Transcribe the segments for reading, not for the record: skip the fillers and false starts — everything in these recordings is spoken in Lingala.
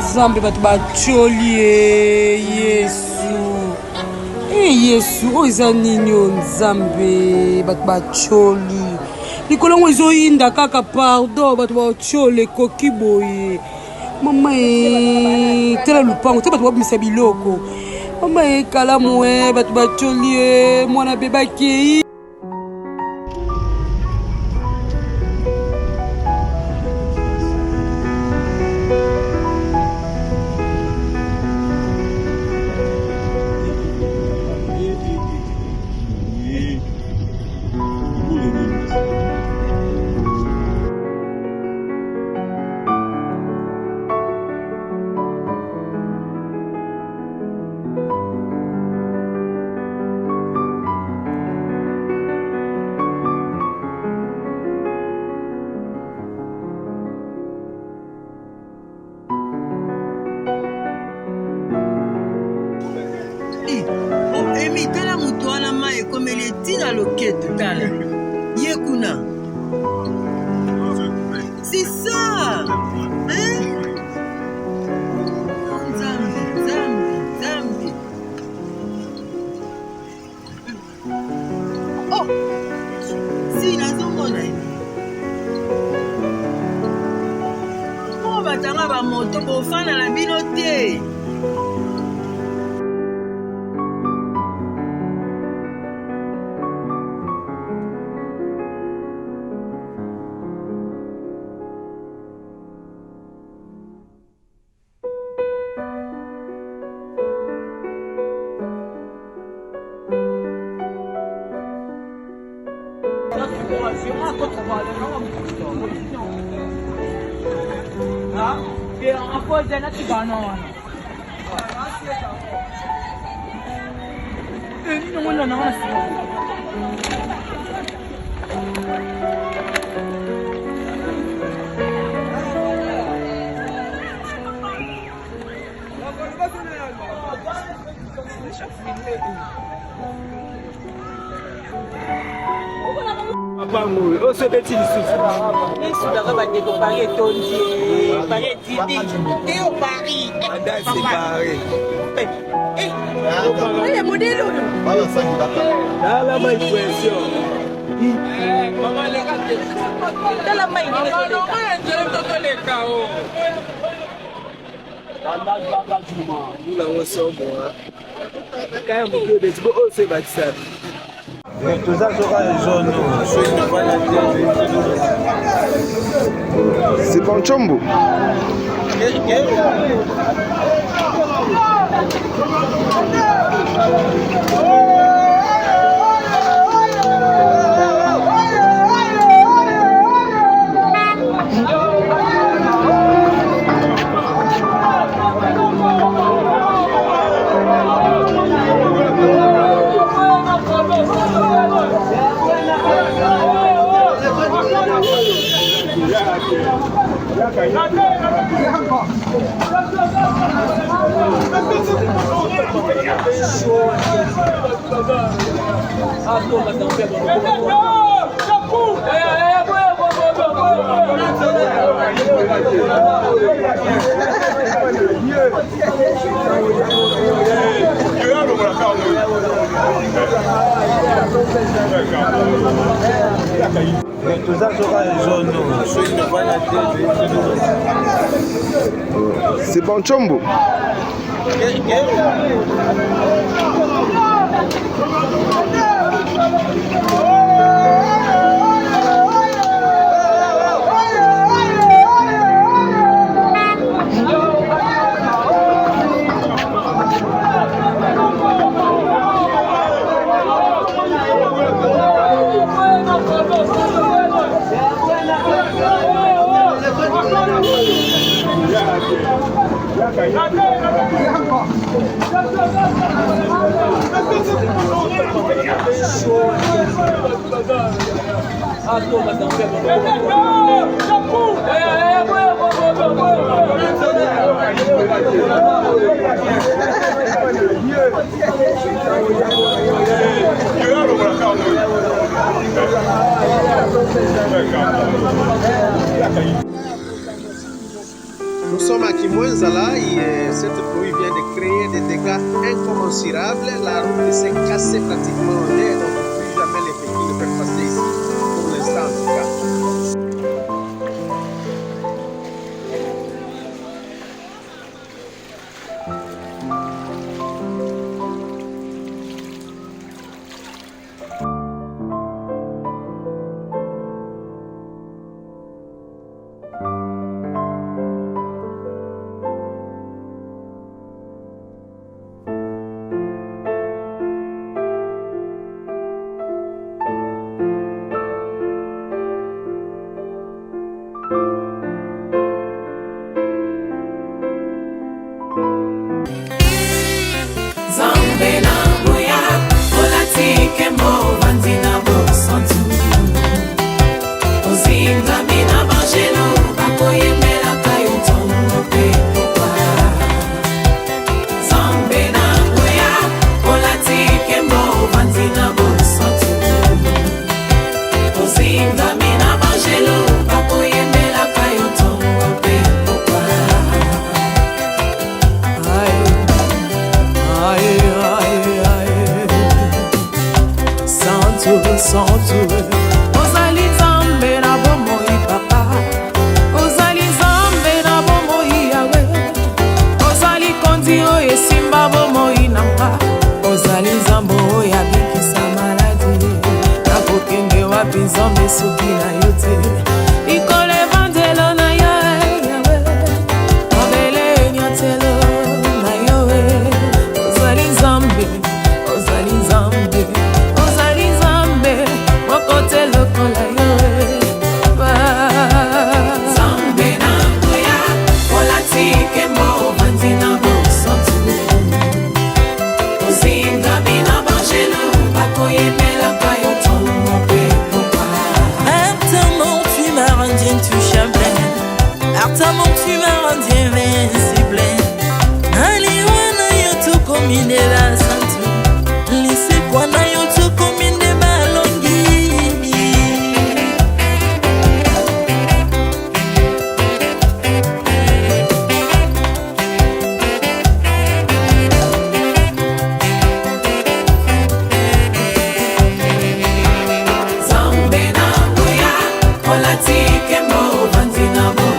nzambe bato bacholi Yesu. Yesu oyo eza nini o nzambe bato bacholi likolo ngo ezoyinda kaka pardon bato bacholi ekoki boye mama tela lupango te bato babimisa biloko mama ekalamu bato bacholi mwana bebaki tala mutu wana mai ekomeli etina loketo tala ye kuna c'est ça Nzambe oh si nazomona po batanga bamoto bofana na bino te. On se bêtise les soudats va décorer ton Dieu, Paris Didi, et au Paris. c'est pareil. Les modèles. Là, la main pression. Maman, les gars, dans la main, nous l'avons sur moi. Quand même, vous devez dire, oh, c'est bâtisseur. Tout ça sera jaune. C'est pas un chombo. Tout ça sera jaune. C'est pas un chombo. nous sommes à Kimwenzala et cette pluie vient de créer des dégâts incommensurables. La route s'est cassée pratiquement en l'air, donc plus jamais les véhicules ne peuvent passer ici, pour l'instant en tout cas. Ozali Nzambe na bomoi papa, ozali Nzambe na bomoi yawe, ozali konzi oyo esimba bomoi nanga, ozali Nzambe oyo abikisa maladi, nakokende wapi Nzambe soki na yo te, ikolo evanzelo na yo yawe, mabele enyatelo na yo ozali Nzambe, ozali Nzambe. Ardemment tu m'as rendu invincible. Aliwana yo tu komine la santu. Lise kwana yo tu komine balongi. Zambe na ngoya, olatike mo vanzina mo.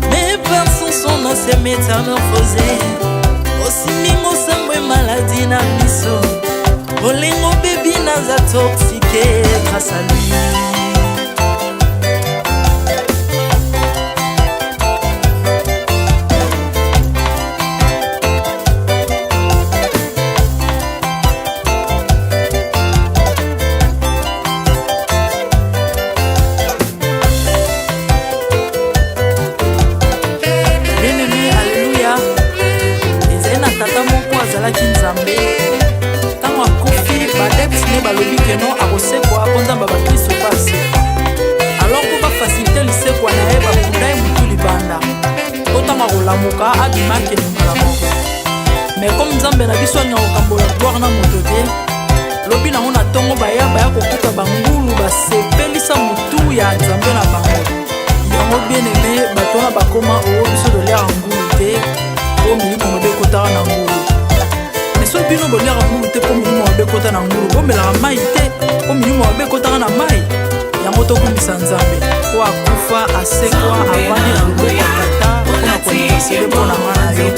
Mais par son s'est métamorphosé. Aussi mimo sambwe maladie na biso. Olengo baby naza toxiqué grâce à lui. Nzambe tango akufi badepsine balobi keno akosekwa ponzamba bakristo basekwa alors po bafacilite lisekwa na ye bakunda ye mutu libanda otanga kolamuka abimake lingala moko mais comme Nzambe na biso alinga kokambola gloire na moto te lobi nango na ntongo baya kokuta bangulu basepelisa mutu ya Nzambe na bango yango bien aimé bato wana bakoma oyo biso dolera ngulu te oyo milimo mabe ekotaka na ngulu so bino boliaka ngulu te po milimo mabe ekota na ngulu bomelaka mai te po milimo mabe ekotaka na mai yango tokumisa Nzambe po akufa asekwa avandi na loboko ya tata mpona konikasele mpona nga na yo